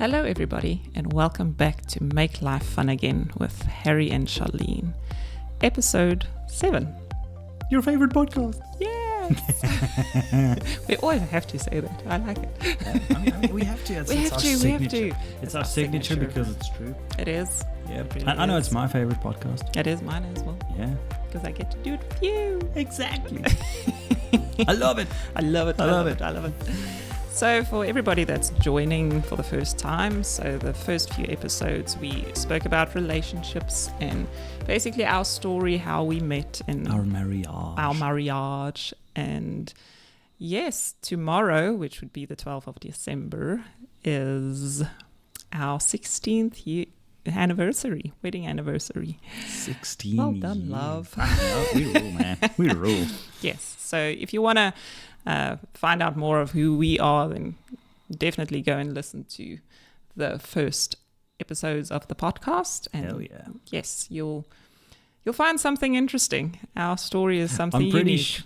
Hello everybody and welcome back to Make Life Fun Again with Harry and Sharlene. Episode 7. Your favorite podcast. Yes! We always have to say that. I like it. I mean, we have to. It's our signature. It's our signature because it's true. It is. Yeah, It really I know is. it's my favorite podcast. It is mine as well. Yeah. Because I get to do it with you. Exactly. I love it. I love it. I love it. I love it. So for everybody that's joining for the first time, so the first few episodes we spoke about relationships and basically our story, how we met and Our marriage. And yes, tomorrow, which would be the 12th of December, is our 16th anniversary, wedding anniversary. 16 Well done, years. love. We rule, man. We rule. Yes. So if you want to find out more of who we are, then definitely go and listen to the first episodes of the podcast. And Hell yeah. yes, you'll find something interesting. Our story is something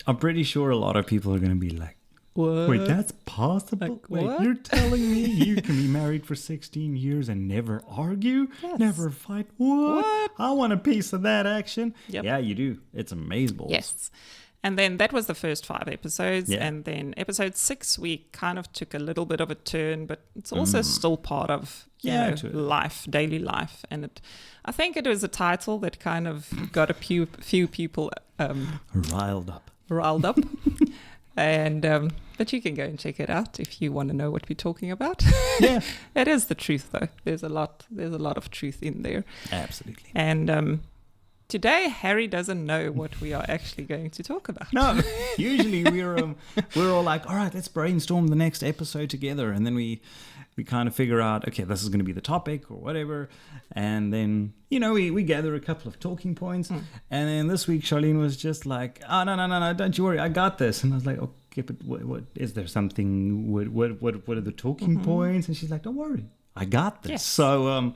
I'm pretty sure a lot of people are going to be like, What? wait, that's possible? Like, Wait, what? you're telling me you can be married for 16 years and never argue? Yes. Never fight? What? I want a piece of that action. Yep. Yeah, you do. It's amazing. Yes. And then that was the first 5 episodes. Yeah. And then episode 6, we kind of took a little bit of a turn, but it's also still part of to it. life, daily life. And I think it was a title that kind of got a few people Riled up. riled up. And but you can go and check it out if you want to know what we're talking about. Yeah. It is the truth, though. There's a lot of truth in there. Absolutely. And today, Harry doesn't know what we are actually going to talk about. No, usually we're all like, all right, let's brainstorm the next episode together, and then we kind of figure out, okay, this is going to be the topic or whatever, and then we gather a couple of talking points, and then this week Sharlene was just like, oh no, don't you worry, I got this, and I was like, okay, but what is there something? What are the talking points? And she's like, don't worry, I got this. Yes. So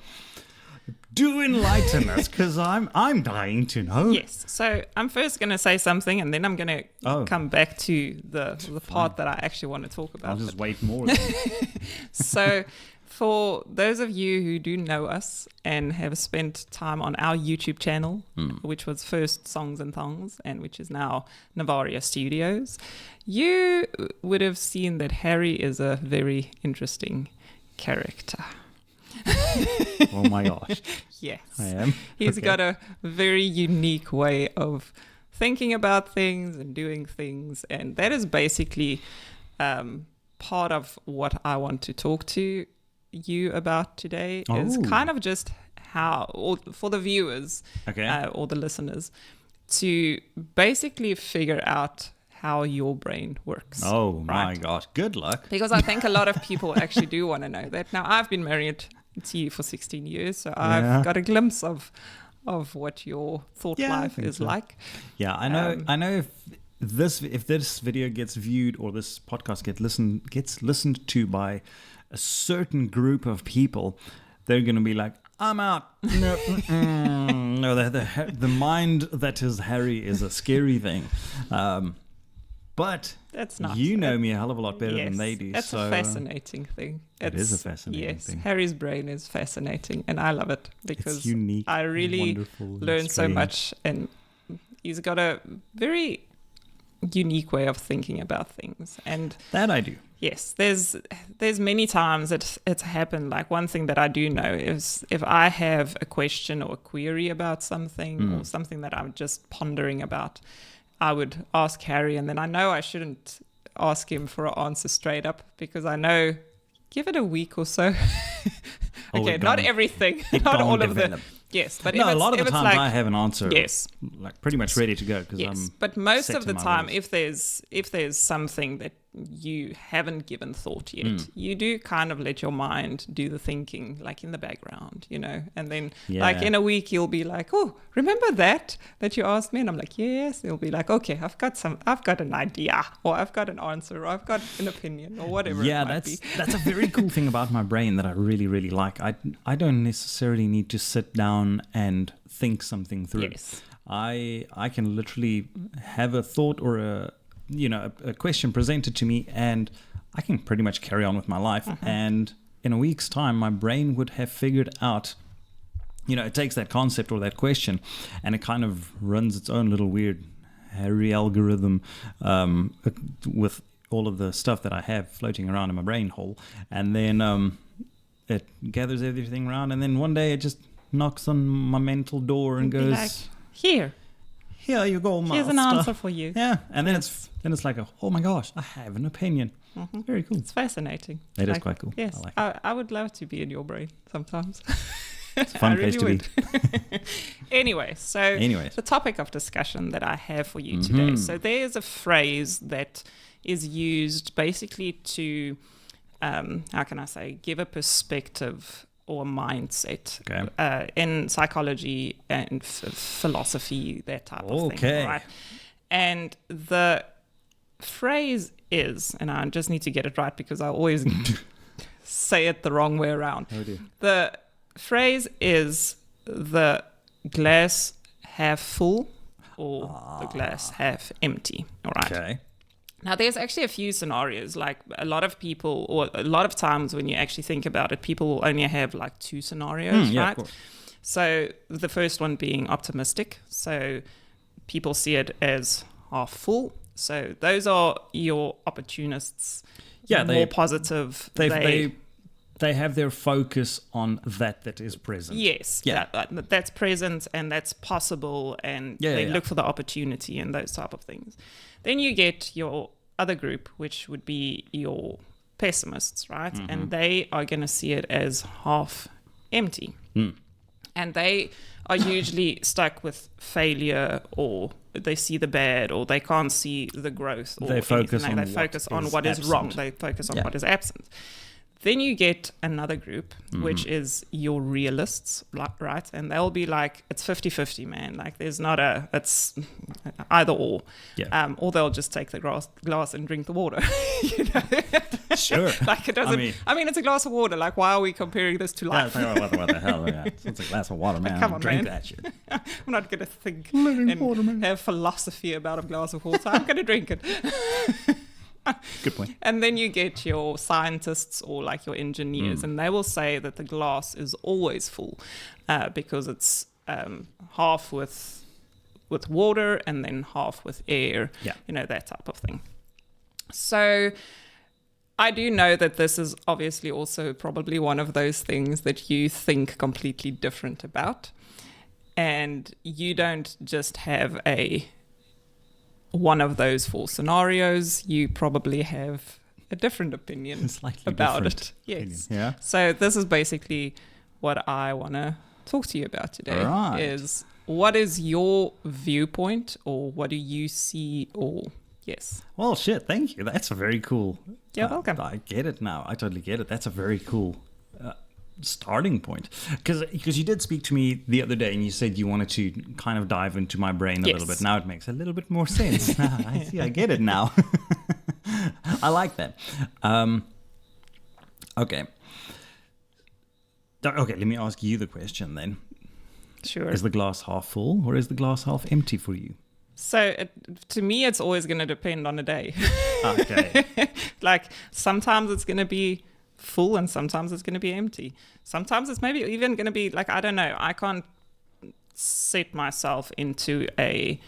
do enlighten us, because I'm dying to know. Yes. So I'm first going to say something, and then I'm going to come back to the part that I actually want to talk about. I'll just wait more. Then. So for those of you who do know us and have spent time on our YouTube channel, which was first Songs and Thongs and which is now Novaria Studios, you would have seen that Harry is a very interesting character. Oh my gosh. Yes. I am. He's Okay. got a very unique way of thinking about things and doing things. And that is basically part of what I want to talk to you about today is Oh. kind of just how, or for the viewers Okay. or the listeners, to basically figure out how your brain works. Oh my right? gosh. Good luck. Because I think a lot of people actually do want to know that. Now, I've been married to you for 16 years, so Yeah. I've got a glimpse of what your thought Yeah, I life think is so. like. Yeah, I know if this video gets viewed or this podcast gets listened to by a certain group of people, they're going to be like, I'm out. No, no, the mind that is Harry is a scary thing. But That's not. you know me a hell of a lot better yes, than they do. That's so, a fascinating thing. It is a fascinating yes, thing. Harry's brain is fascinating, and I love it because It's unique. I really wonderful, and learned so strange. much, and he's got a very unique way of thinking about things. And That I do. yes, there's many times it's happened. Like one thing that I do know is if I have a question or a query about something or something that I'm just pondering about, I would ask Harry, and then I know I shouldn't ask him for an answer straight up because I know give it a week or so. Okay, it not don't- everything, it not don't all develop. of the. Yes, but No, if a lot of if the it's times like, I have an answer. yes. Like pretty much ready to go because Yes, I'm. but most set of the in my time, ways. if there's something that you haven't given thought yet, Mm. you do kind of let your mind do the thinking, like in the background, and then like Yeah. in a week you'll be like, oh, remember that you asked me, and I'm like, yes. You'll be like, okay, I've got an idea, or I've got an answer, or I've got an opinion, or whatever. Yeah, it might be. that's a very cool thing about my brain that I really, really like. I don't necessarily need to sit down and think something through. Yes. I can literally have a thought or a question presented to me, and I can pretty much carry on with my life. And in a week's time, my brain would have figured out, it takes that concept or that question and it kind of runs its own little weird hairy algorithm with all of the stuff that I have floating around in my brain hole. And then it gathers everything around. And then one day it just knocks on my mental door and goes, like, here you go, master. Here's an answer for you. Yeah. And then it's like, oh my gosh, I have an opinion. Mm-hmm. Very cool. It's fascinating. It is quite cool. Yes, I would love to be in your brain sometimes. It's a fun place to be. Anyway, the topic of discussion that I have for you today. So there's a phrase that is used basically to, how can I say, give a perspective or a mindset in psychology and philosophy, that type of thing. Right? And the phrase is, and I just need to get it right because I always say it the wrong way around. Oh dear. The phrase is the glass half full or the glass half empty. All right. Okay. Now, there's actually a few scenarios. Like a lot of people, or a lot of times when you actually think about it, people will only have like two scenarios, right? Of course. So the first one being optimistic. So people see it as half full. So those are your opportunists. Yeah, more positive. They have their focus on that is present. Yes, yeah, that's present and that's possible, and they look for the opportunity and those type of things. Then you get your other group, which would be your pessimists, right? Mm-hmm. And they are going to see it as half empty. And they are usually stuck with failure, or they see the bad, or they can't see the growth. Or they focus on what is wrong. They focus on what is absent. Then you get another group, which is your realists, right? And they'll be like, it's 50-50, man. Like there's not it's either or. Yeah. Or they'll just take the glass and drink the water. Sure. Like it doesn't, I mean, it's a glass of water. Like, why are we comparing this to life? What the hell? Yeah. It's a glass of water, man. Like, come on, drink man. that shit. I'm not going to think and have philosophy about a glass of water. I'm going to drink it. Good point. And then you get your scientists or like your engineers, and they will say that the glass is always full because it's half with water and then half with air, that type of thing. So I do know that this is obviously also probably one of those things that you think completely different about, and you don't just have one of those four scenarios, you probably have a different opinion about it. Yes. Yeah. So this is basically what I want to talk to you about today. Right. Is what is your viewpoint, or what do you see, or yes. Well, shit, thank you. That's a very cool. You're welcome. I get it now. I totally get it. That's a very cool starting point, because you did speak to me the other day and you said you wanted to kind of dive into my brain a little bit. Now it makes a little bit more sense. I see, I get it now. I like that. Okay, let me ask you the question then. Sure. Is the glass half full or is the glass half empty for you? So to me, it's always going to depend on a day. Okay. Like sometimes it's going to be full and sometimes it's going to be empty. Sometimes it's maybe even going to be like, I don't know, I can't set myself into a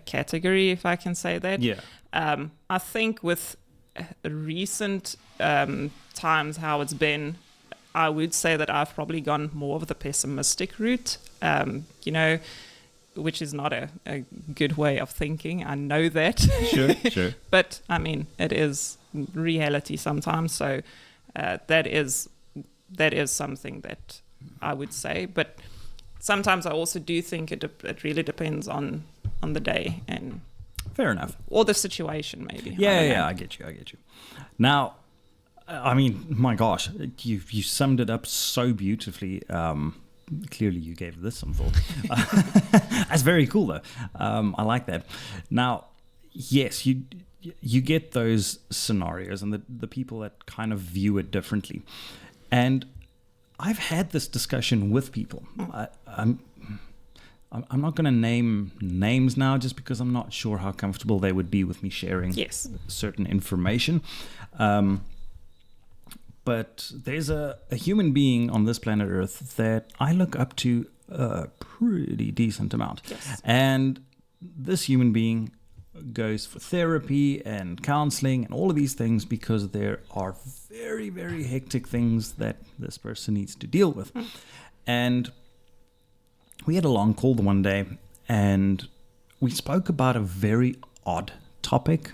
category, if I can say that. Yeah. I think with recent times how it's been, I would say that I've probably gone more of the pessimistic route, which is not a good way of thinking. I know that. Sure. But I mean, it is reality sometimes. So that is something that I would say. But sometimes I also do think it really depends on the day and fair enough, or the situation maybe. I get you. Now, I mean, my gosh, you summed it up so beautifully. Clearly, you gave this some thought. That's very cool, though. I like that. Now, yes, you get those scenarios and the people that kind of view it differently. And I've had this discussion with people. I'm not going to name names now just because I'm not sure how comfortable they would be with me sharing certain information. but there's a human being on this planet Earth that I look up to a pretty decent amount. Yes. And this human being goes for therapy and counseling and all of these things because there are very, very hectic things that this person needs to deal with. And we had a long call the one day, and we spoke about a very odd topic,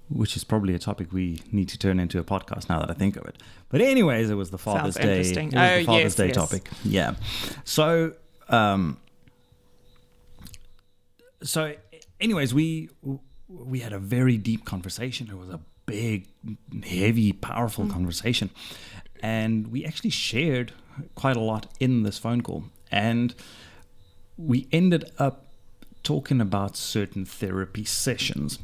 which is probably a topic we need to turn into a podcast now that I think of it. But anyways, it was the Father's Day. Interesting. It was the Father's Day yes. topic. Yeah. So, anyways, we had a very deep conversation. It was a big, heavy, powerful conversation. And we actually shared quite a lot in this phone call. And we ended up talking about certain therapy sessions.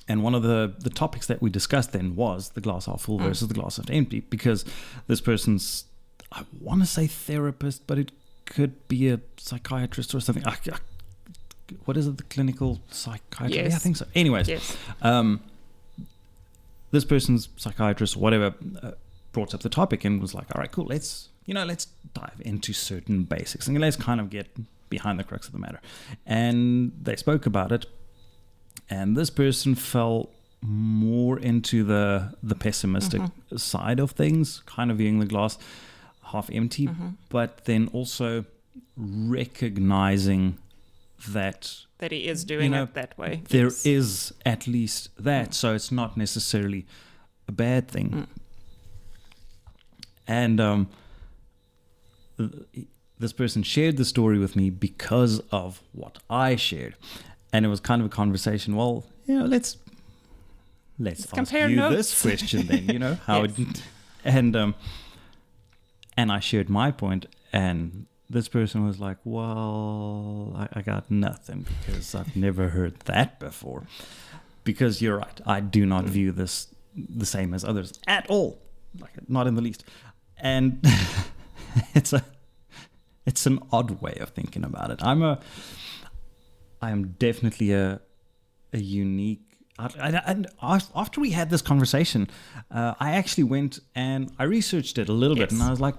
And one of the topics that we discussed then was the glass half full versus the glass half empty, because this person's, I want to say therapist, but it could be a psychiatrist or something. What is it? The clinical psychiatrist? Yes. Yeah, I think so. Anyways, Yes. This person's psychiatrist or whatever brought up the topic and was like, all right, cool. Let's dive into certain basics and let's kind of get behind the crux of the matter. And they spoke about it. And this person fell more into the pessimistic side of things, kind of viewing the glass half empty, but then also recognizing that he is doing it that way. There Yes. is at least that, so it's not necessarily a bad thing. And this person shared the story with me because of what I shared. And it was kind of a conversation. Well, let's ask compare you notes. this question then. How Yes. and I shared my point, and this person was like, "Well, I got nothing because I've never heard that before." Because you're right, I do not view this the same as others at all, like not in the least, and it's an odd way of thinking about it. I am definitely a unique. And after we had this conversation, I actually went and I researched it a little bit, and I was like,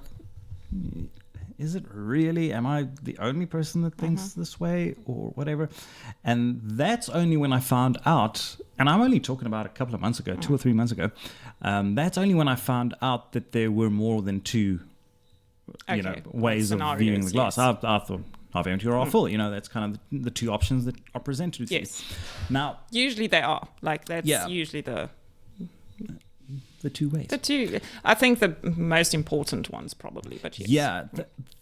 "Is it really? Am I the only person that thinks this way, or whatever?" And that's only when I found out, and I'm only talking about a couple of months ago, 2 or 3 months ago. That's only when I found out that there were more than two, ways of viewing the glass. Yes. I thought half empty or half full. That's kind of the two options that are presented to you. Yes. Now, Usually they are. Like, that's usually the two ways. the two. I think the most important ones probably, but yes. Yeah,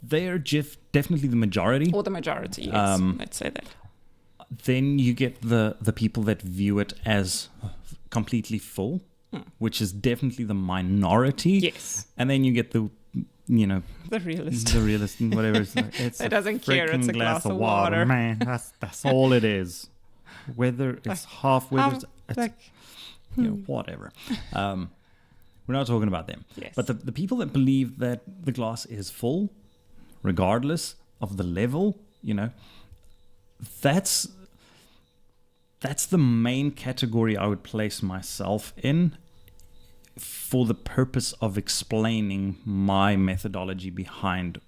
they're definitely the majority. Or the majority, yes. Let's say that. Then you get the people that view it as completely full, which is definitely the minority. Yes. And then you get the The realist. the realist and whatever. It's It doesn't care, it's freaking a glass of water. man. That's all it is. Whether it's half, whether it's whatever. We're not talking about them. Yes. But the people that believe that the glass is full, regardless of the level, that's the main category I would place myself in, for the purpose of explaining my methodology behind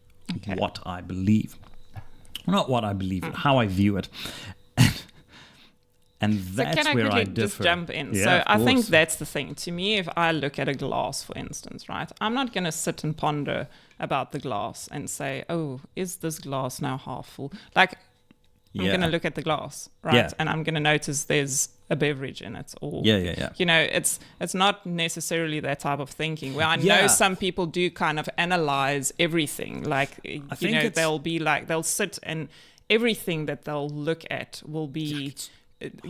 what I believe. Not what I believe, how I view it. And that's so where I just differ. jump in? Yeah, So of I think course. that's the thing. To me, if I look at a glass, for instance, right, I'm not going to sit and ponder about the glass and say, oh, is this glass now half full? Like, I'm going to look at the glass, right? Yeah. And I'm going to notice there's a beverage in it. Or, Yeah. it's not necessarily that type of thinking where I know some people do kind of analyze everything. Like, they'll be like, they'll sit and everything that they'll look at will be...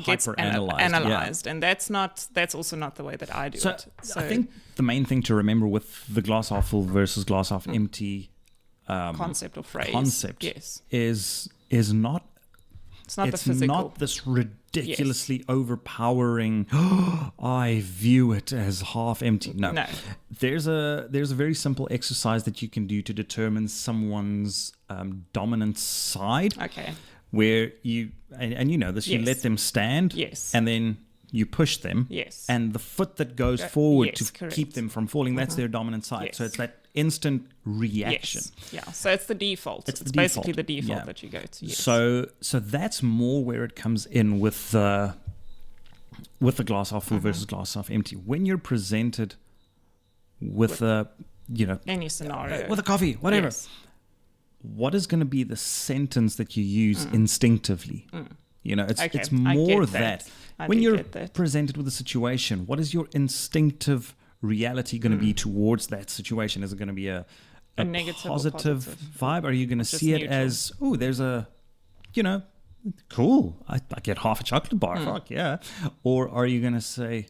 gets analyzed, and that's also not the way that I do it. So I think the main thing to remember with the glass half full versus glass half empty concept or phrase is not. It's not the It's physical. not this ridiculously overpowering. I view it as half empty. No. There's a very simple exercise that you can do to determine someone's dominant side. Okay. Where you and you know this, you let them stand, Yes. and then you push them. Yes. And the foot that goes forward to correct. keep them from falling, that's their dominant side. Yes. So it's that instant reaction. Yes. Yeah. So it's the default. It's the basically default. the default Yeah. that you go to. Yes. So that's more where it comes in with the glass half full versus glass half empty. When you're presented with a, any scenario. with a coffee, whatever. Yes. What is going to be the sentence that you use instinctively? It's Okay, it's I more get that. when you're get that. presented with a situation, what is your instinctive reality going to be towards that situation? Is it going to be a negative or positive vibe? Are you going to just see it neutral? as, oh, there's a, cool, I get half a chocolate bar, fuck yeah. Or are you going to say,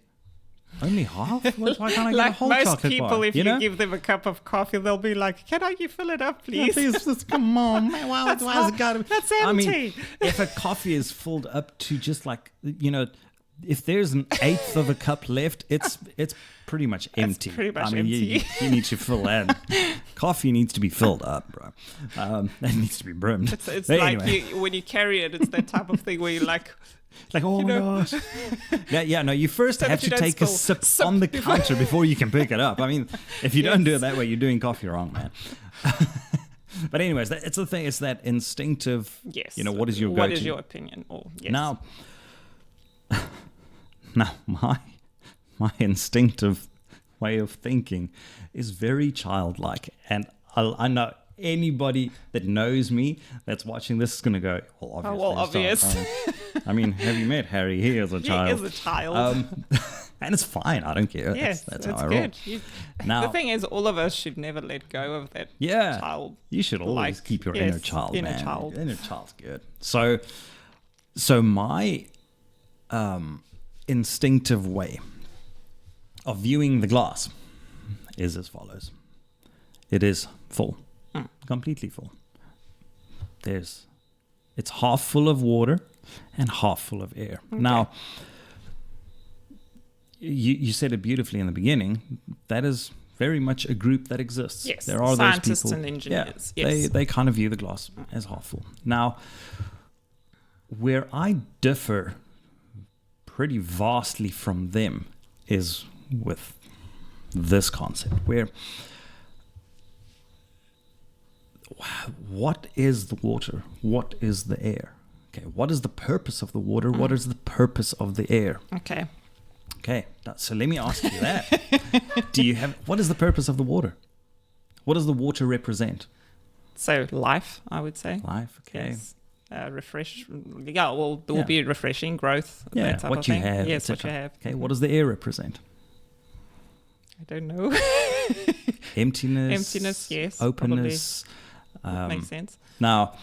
only half? Why can't I get a Like whole most chocolate people, bar? if you give them a cup of coffee, they'll be like, "Can you fill it up, Yeah, please?" please, just come on, man. Why has it got to be? That's I mean, empty. if a coffee is filled up to just like, if there's an eighth of a cup left, it's pretty much empty. pretty much I mean, empty. You need to fill that. Coffee needs to be filled up, bro. That needs to be brimmed. It's But like anyway. when you carry it, it's that type of thing where you're like, Like, oh my gosh. No, you first So have that you to don't take a spill. sip on the before- counter before you can pick it up. I mean, if you don't do it that way, you're doing coffee wrong, man. But anyways, it's the thing. It's that instinctive, yes. what is your go-to? What is your opinion? Or yes. Now, my instinctive way of thinking is very childlike. And I know anybody that knows me that's watching this is going to go, well, obviously. I mean, have you met Harry? He is a child. He is a child. And it's fine. I don't care. Yes, that's that's how I roll. good. Now, the thing is, all of us should never let go of that yeah, child. you should always like, keep your yes, inner child, inner man. child. Your inner child's good. So my instinctive way of viewing the glass is as follows. It is full, completely full. It's half full of water and half full of air. Okay. Now, you said it beautifully in the beginning. That is very much a group that exists. Yes, there are scientists those people, and engineers. Yeah, Yes. they kind of view the glass as half full. Now, where I differ pretty vastly from them is with this concept, where what is the water? What is the air? Okay, what is the purpose of the water? What is the purpose of the air? Okay. Okay, so let me ask you that. What is the purpose of the water? What does the water represent? So life, I would say. Life, okay. Yes. Refresh. Yeah, well, there will be refreshing growth. Yeah, that type what of you thing. have. Yes, what etc. you have. Okay, what does the air represent? I don't know. Emptiness. Emptiness, yes, Openness. Makes sense. Now,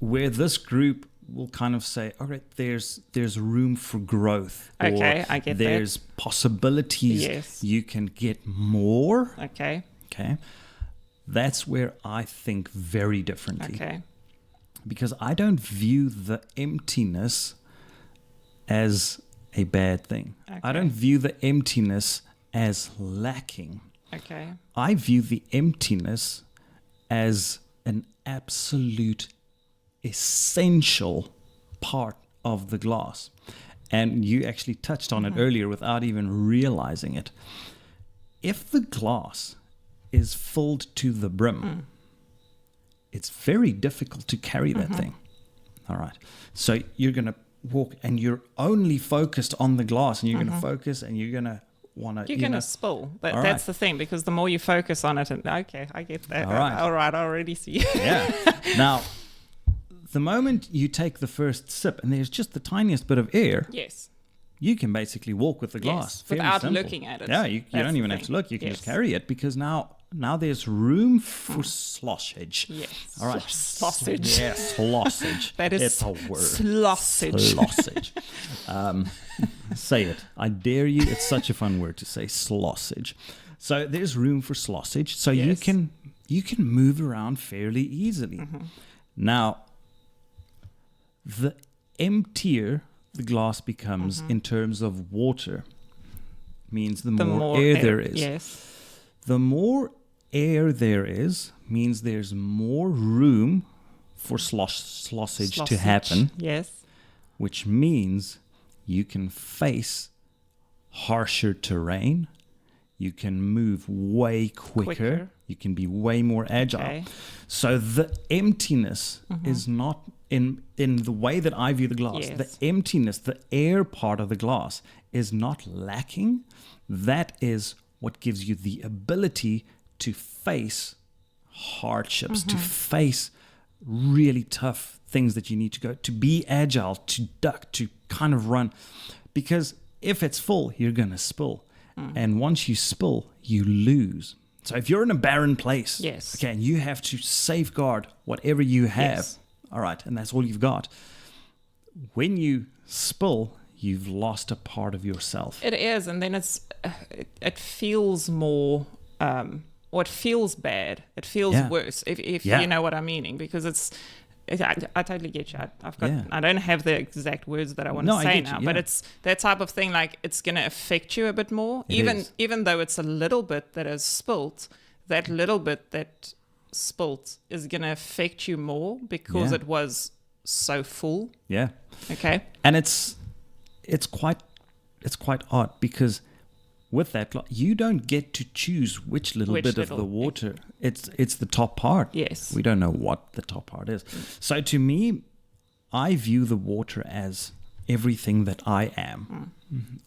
where this group will kind of say, all right, there's room for growth. Okay, or I get that. there's possibilities. Yes. You can get more. Okay. Okay. That's where I think very differently. Okay. Because I don't view the emptiness as a bad thing. Okay. I don't view the emptiness as lacking. Okay. I view the emptiness as an absolute essential part of the glass. And you actually touched on it earlier without even realizing it. If the glass is filled to the brim, it's very difficult to carry that thing. All right. So you're going to walk and you're only focused on the glass, and you're going to focus and you're going to want to... You're going to spill. That's right. the thing, because the more you focus on it, and okay, I get that. All right. All right, I already see. Yeah. Now, the moment you take the first sip and there's just the tiniest bit of air, Yes. you can basically walk with the glass. Yes, Fairly without simple. looking at it. Yeah, you That's don't the even have thing. to look. You can Yes. just carry it, because now there's room for sloshage. Yes. All right. Sausage. Yeah, slossage. That is it's a word. sausage. Slossage. Say it. I dare you. It's such a fun word to say, slossage. So there's room for slossage. So you Yes. can move around fairly easily. Now, the emptier the glass becomes in terms of water, means the more air there is. Yes. The more air there is means there's more room for slossage to happen, Yes. which means you can face harsher terrain. You can move way quicker. You can be way more agile. Okay. So the emptiness is not in the way that I view the glass. Yes. The emptiness, the air part of the glass is not lacking. That is what gives you the ability to face hardships, to face really tough things that you need to go, to be agile, to duck, to kind of run. Because if it's full, you're going to spill. And once you spill, you lose. So if you're in a barren place, Yes. okay, and you have to safeguard whatever you have, Yes. all right, and that's all you've got. When you spill, you've lost a part of yourself. It is, and then it feels more, or it feels bad. It feels Yeah. worse, if Yeah. you know what I'm meaning, because I totally get you. Yeah. I don't have the exact words that I want No, to I say get you, now, yeah. but it's that type of thing. Like, it's going to affect you a bit more, It is. even though it's a little bit that is spilt. That little bit that spilt is going to affect you more because Yeah. it was so full. Yeah. Okay. And it's quite odd because with that, you don't get to choose which little Which bit of little- the water. It's the top part. Yes. We don't know what the top part is. So to me, I view the water as everything that I am.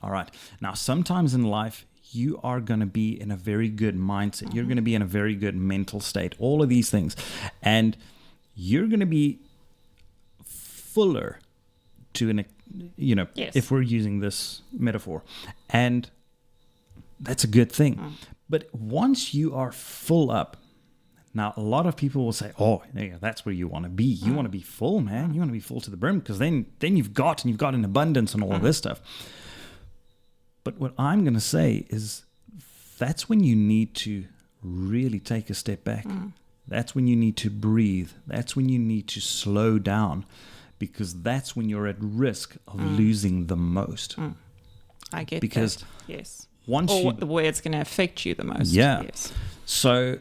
All right. Now, sometimes in life, you are going to be in a very good mindset. You're going to be in a very good mental state. All of these things. And you're going to be fuller to Yes. if we're using this metaphor. And that's a good thing. But once you are full up, now a lot of people will say, oh, yeah, that's where you want to be. You want to be full, man. You want to be full to the brim, because then you've got an abundance and all of this stuff. But what I'm going to say is that's when you need to really take a step back. That's when you need to breathe. That's when you need to slow down, because that's when you're at risk of losing the most. I get Because that. Yes. Once Or you, the way it's going to affect you the most. Yeah. Yes. so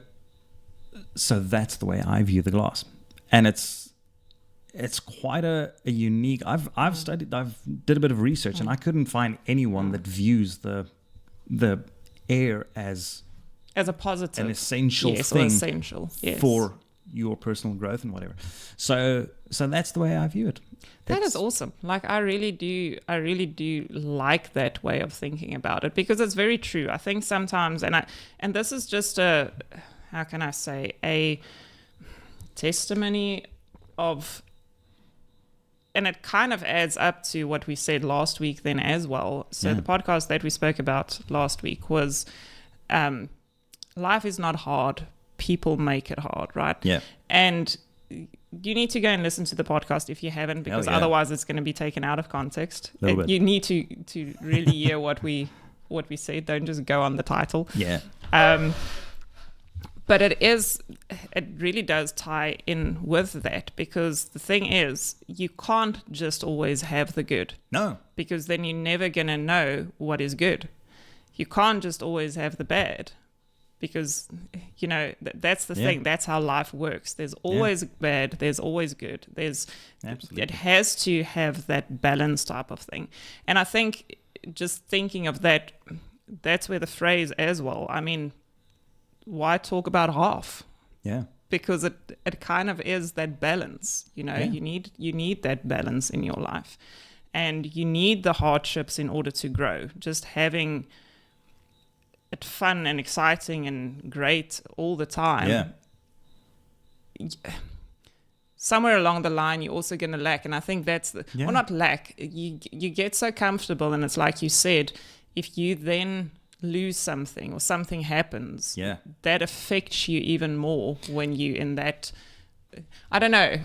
that's the way I view the glass, and it's quite a unique. I've did a bit of research, and I couldn't find anyone that views the air as As a positive. an essential yes, or thing essential. Yes. for your personal growth and whatever. So that's the way I view it. That It's- is awesome. Like, I really do like that way of thinking about it, because it's very true. I think sometimes, and this is just how can I say, a testimony of, and it kind of adds up to what we said last week then as well. So Yeah. the podcast that we spoke about last week was, life is not hard. People make it hard, right? Yeah. And you need to go and listen to the podcast if you haven't, because yeah. otherwise it's going to be taken out of context. Little bit. You need to really hear what we said. Don't just go on the title. Yeah. But it really does tie in with that, because the thing is, you can't just always have the good, No. because then you're never going to know what is good. You can't just always have the bad, because, that's the Yeah. thing. That's how life works. There's always bad. There's always good. Absolutely. It has to have that balance type of thing. And I think, just thinking of that, that's where the phrase as well. I mean, why talk about half? Yeah. Because it kind of is that balance. Yeah. You need that balance in your life, and you need the hardships in order to grow. Just having it fun and exciting and great all the time. Yeah. Somewhere along the line, you're also going to lack. And I think that's Yeah. well, not lack. You get so comfortable, and it's like you said, if you then lose something or something happens, Yeah. that affects you even more when you in that. I don't know.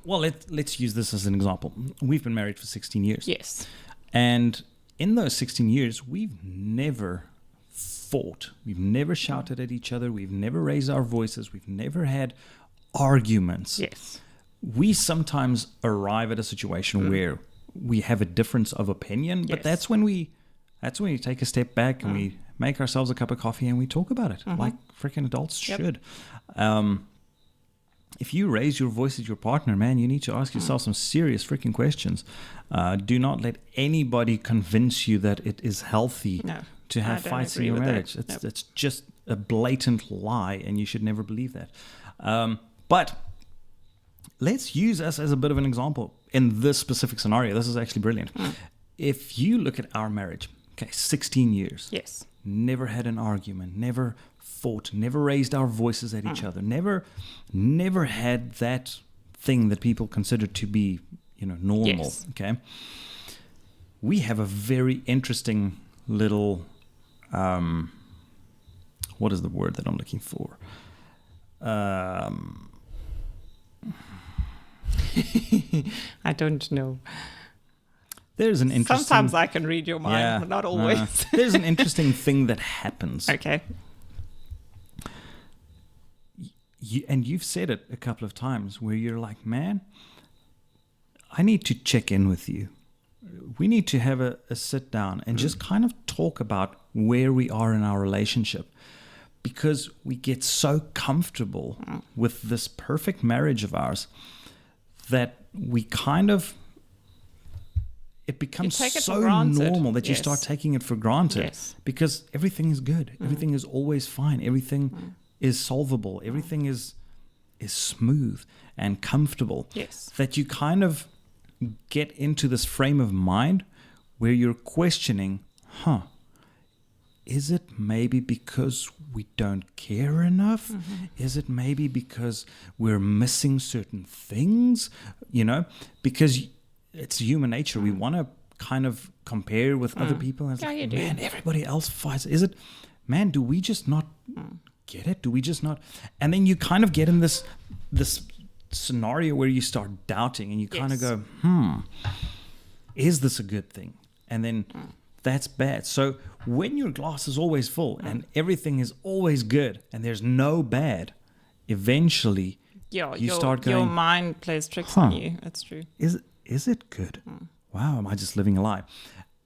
Well, let's use this as an example. We've been married for 16 years. Yes. And in those 16 years, we've never fought. We've never shouted at each other. We've never raised our voices. We've never had arguments. Yes. We sometimes arrive at a situation where we have a difference of opinion, but Yes. that's when we take a step back and we make ourselves a cup of coffee and we talk about it like freaking adults Yep. should. if you raise your voice at your partner, man, you need to ask yourself some serious freaking questions. Do not let anybody convince you that it is healthy to have fights in your marriage. It's just a blatant lie, and you should never believe that. But let's use us as a bit of an example in this specific scenario. This is actually brilliant. If you look at our marriage, 16 years. Yes. Never had an argument, never fought, never raised our voices at each other, never had that thing that people consider to be, normal. Yes. Okay. We have a very interesting little, what is the word that I'm looking for? I don't know. There's an interesting... Sometimes I can read your mind, but not always. There's an interesting thing that happens. Okay. And you've said it a couple of times where you're like, man, I need to check in with you. We need to have a sit down and just kind of talk about where we are in our relationship, because we get so comfortable with this perfect marriage of ours that we kind of... It becomes so normal that you start taking it for granted because everything is good. Everything is always fine. Everything is solvable. Everything is smooth and comfortable. Yes. That you kind of get into this frame of mind where you're questioning, is it maybe because we don't care enough? Is it maybe because we're missing certain things? Because it's human nature. We want to kind of compare with other people. And it's man, everybody else fights. Is it, man, do we just not get it? Do we just not? And then you kind of get in this scenario where you start doubting and you kind of go, is this a good thing? And then that's bad. So when your glass is always full and everything is always good and there's no bad, eventually you start going, your mind plays tricks on you. That's true. Is it good? Wow, am I just living a lie?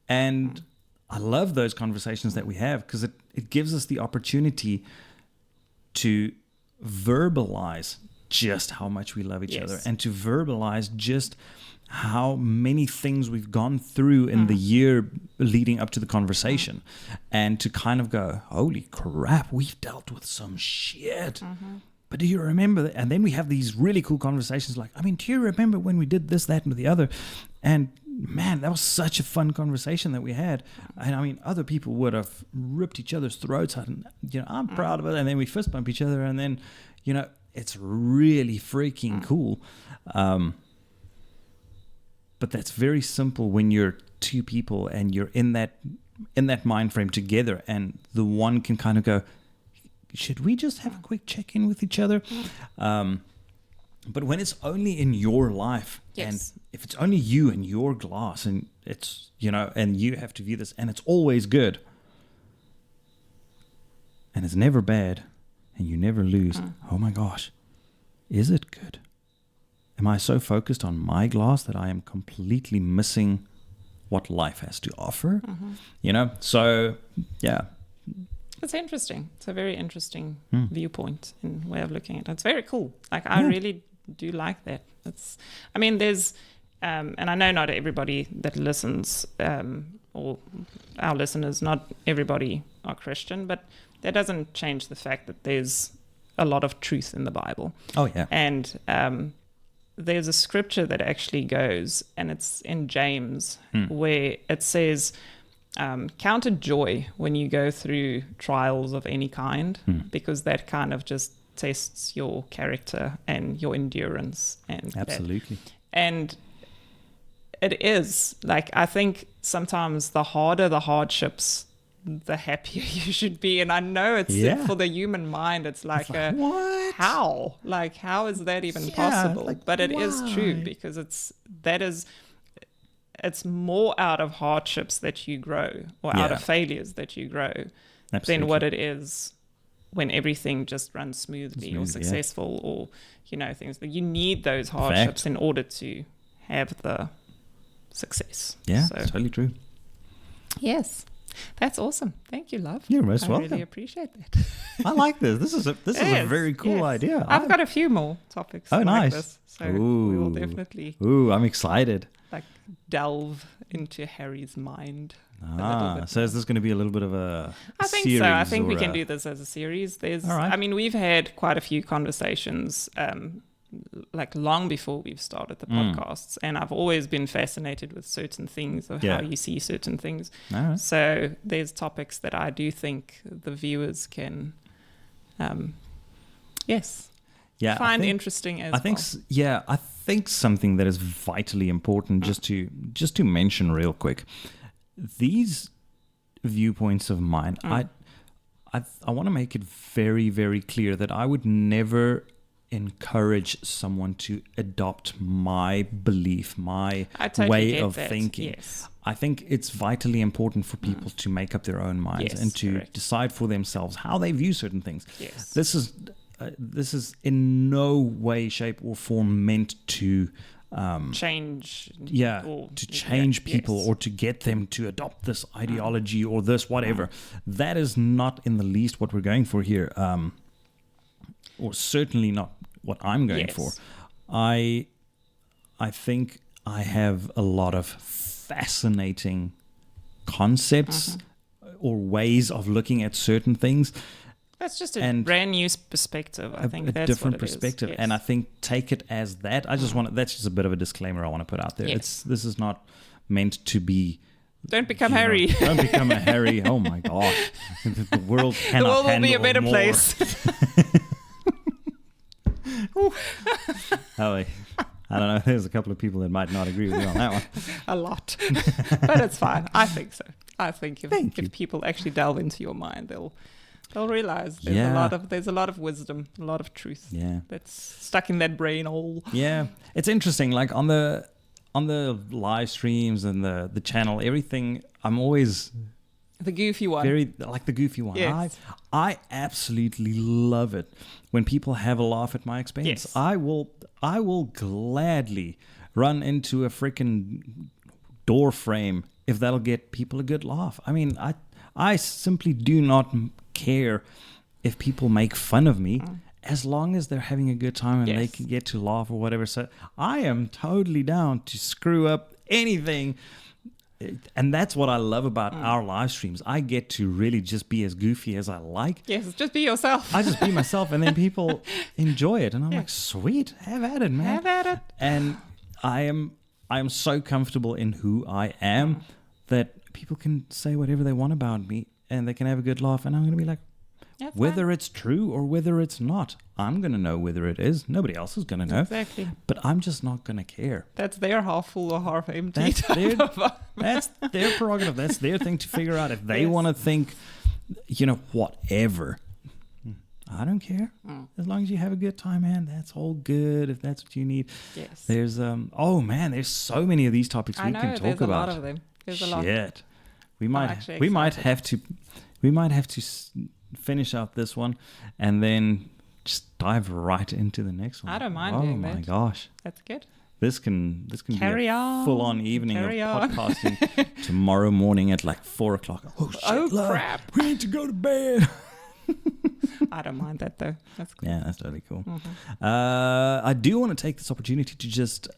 And I love those conversations that we have because it gives us the opportunity to verbalize just how much we love each other and to verbalize just how many things we've gone through in the year leading up to the conversation and to kind of go, holy crap, we've dealt with some shit. But do you remember that? And then we have these really cool conversations like, do you remember when we did this, that, and the other? And man, that was such a fun conversation that we had. And other people would have ripped each other's throats out and, I'm proud of it. And then we fist bump each other and then, it's really freaking cool. But that's very simple when you're two people and you're in that mind frame together and the one can kind of go, should we just have a quick check-in with each other? But when it's only in your life, and if it's only you and your glass, and it's, and you have to view this, and it's always good, and it's never bad, and you never lose, oh my gosh, is it good? Am I so focused on my glass that I am completely missing what life has to offer? So, yeah. It's interesting. It's a very interesting viewpoint and way of looking at it. It's very cool. I really do like that. There's, and I know not everybody that listens, or our listeners, not everybody are Christian, but that doesn't change the fact that there's a lot of truth in the Bible. Oh, yeah. And there's a scripture that actually goes, and it's in James, where it says, count it joy when you go through trials of any kind, because that kind of just tests your character and your endurance. And absolutely. And it is I think sometimes the harder the hardships, the happier you should be. And I know it's for the human mind, it's what? How? How is that even possible? But it is true, because it's more out of hardships that you grow, or out of failures that you grow, than what it is when everything just runs smoothly or successful, or things that you need those hardships in order to have the success. Yeah, totally true. Yes. That's awesome. Thank you, love. You're most I welcome. really appreciate that. I like this. This is a very cool idea. I've got a few more topics. Oh, like nice. This, so we will definitely I'm excited. like delve into Harry's mind. A little bit So is this going to be a little bit of a I think series? so. I think we can do this as a series. There's, All right. I mean, we've had quite a few conversations, like long before we've started the podcasts, and I've always been fascinated with certain things of how you see certain things. All right. So there's topics that I do think the viewers can, find interesting as well. I think something that is vitally important, just to mention real quick, these viewpoints of mine, I want to make it very, very clear that I would never encourage someone to adopt my belief, my way of thinking. Yes. I think it's vitally important for people to make up their own minds and to decide for themselves how they view certain things. Yes. This is in no way, shape, or form meant to change. Change people or to get them to adopt this ideology or this whatever. That is not in the least what we're going for here. Or certainly not what I'm going for. I think I have a lot of fascinating concepts or ways of looking at certain things. That's just a brand new perspective. I think that's different what it perspective, is. Yes. and I think take it as that. I just want that's just a bit of a disclaimer I want to put out there. Yes. This is not meant to be. Don't become Harry. Don't become a Harry. Oh my gosh, the world cannot. The world will be a handle better more. place. I don't know. There's a couple of people that might not agree with you on that one. A lot, but it's fine. I think so. I think if people actually delve into your mind, they'll realize there's a lot of wisdom, a lot of truth that's stuck in that brain hole. Yeah, it's interesting. Like on the live streams and the channel, everything. I'm always the goofy one. Very like the goofy one. Yes. I absolutely love it when people have a laugh at my expense. Yes. I will gladly run into a freaking door frame if that'll get people a good laugh. I mean, I simply do not care if people make fun of me as long as they're having a good time and they can get to laugh or whatever. So I am totally down to screw up anything. And that's what I love about our live streams. I get to really just be as goofy as I like. Yes, just be yourself. I just be myself, and then people enjoy it. And I'm like, sweet, have at it, man. Have at it. And I am so comfortable in who I am that people can say whatever they want about me, and they can have a good laugh. And I'm going to be like, whether it's true or whether it's not, I'm going to know whether it is. Nobody else is going to know. Exactly. But I'm just not going to care. That's their half full or half empty. That's their prerogative. That's their thing to figure out. If they want to think, whatever, I don't care. As long as you have a good time, man, that's all good. If that's what you need. Yes. There's there's so many of these topics we can talk about. A lot of them. There's a lot. Shit. We might have to finish out this one and then just dive right into the next one. I don't mind doing that. Oh my gosh. That's good. This can Carry be a on. full-on evening of podcasting tomorrow morning at like 4:00. Oh shit! Crap! We need to go to bed. I don't mind that though. That's cool. Yeah, that's totally cool. I do want to take this opportunity to just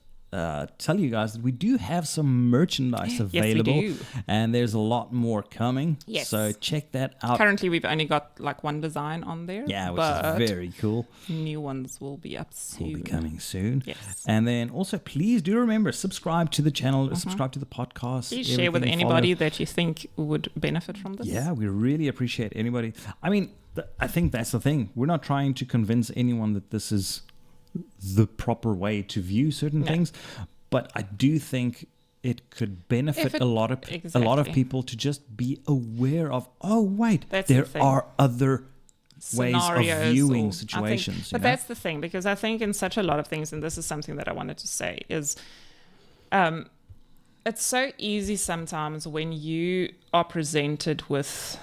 tell you guys that we do have some merchandise available. Yes, we do. And there's a lot more coming. Yes. So check that out. Currently, we've only got like one design on there. Yeah, which is very cool. New ones will be up soon. Will be coming soon. Yes. And then also, please do remember, subscribe to the channel, subscribe to the podcast. Please share with anybody that you think would benefit from this. Yeah, we really appreciate anybody. I mean, I think that's the thing. We're not trying to convince anyone that this is the proper way to view certain things, but I do think it could benefit a lot of people to just be aware of, there are other ways of viewing situations. But that's the thing, because I think in such a lot of things, and this is something that I wanted to say, is it's so easy sometimes when you are presented with,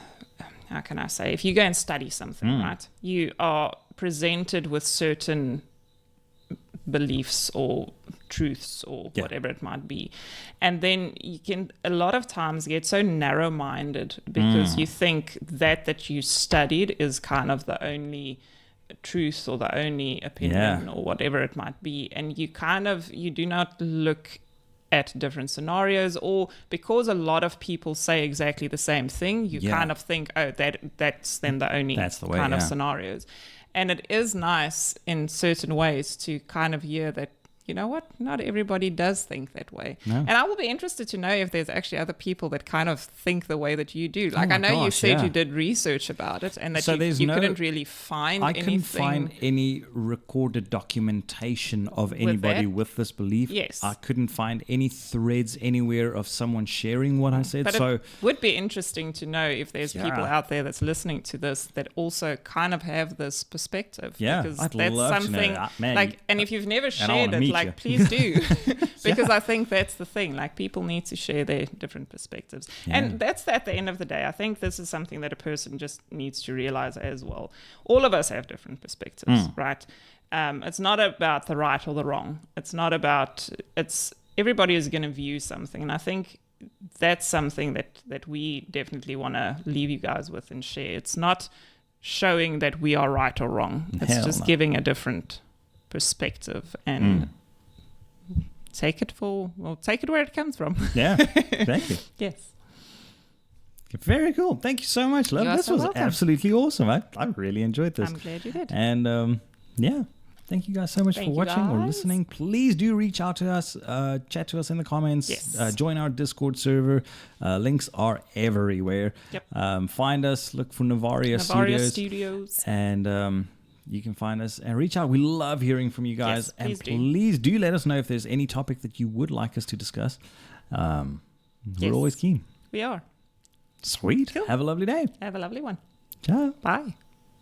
how can I say, if you go and study something, right, you are presented with certain beliefs or truths or whatever it might be. And then you can a lot of times get so narrow-minded because you think that you studied is kind of the only truth or the only opinion or whatever it might be, and you do not look at different scenarios, or because a lot of people say exactly the same thing, you kind of think, oh, that's then the only kind of scenarios. And it is nice in certain ways to kind of hear that, you know what, not everybody does think that way. No. And I will be interested to know if there's actually other people that kind of think the way that you do. Like, I know you said you did research about it and that you couldn't really find anything. I couldn't find any recorded documentation of anybody with this belief. Yes. I couldn't find any threads anywhere of someone sharing what I said. But it would be interesting to know if there's people out there that's listening to this that also kind of have this perspective. Yeah, because I'd that's love something, to know. Man, like, and if you've never shared it, like, please do. Because I think that's the thing. Like, people need to share their different perspectives. Yeah. And that's at the end of the day. I think this is something that a person just needs to realize as well. All of us have different perspectives, right? It's not about the right or the wrong. It's not about, everybody is going to view something. And I think that's something that we definitely want to leave you guys with and share. It's not showing that we are right or wrong. It's just giving a different perspective and take it where it comes from. Yeah, exactly. Yes. Very cool. Thank you so much, love. This was absolutely awesome. I really enjoyed this. I'm glad you did. And thank you guys so much for watching or listening. Please do reach out to us, chat to us in the comments, join our Discord server. Links are everywhere. Yep. Find us, look for Novaria Studios. And you can find us and reach out. We love hearing from you guys. Yes, please do let us know if there's any topic that you would like us to discuss. We're always keen. We are. Sweet. Cool. Have a lovely day. Have a lovely one. Ciao. Bye.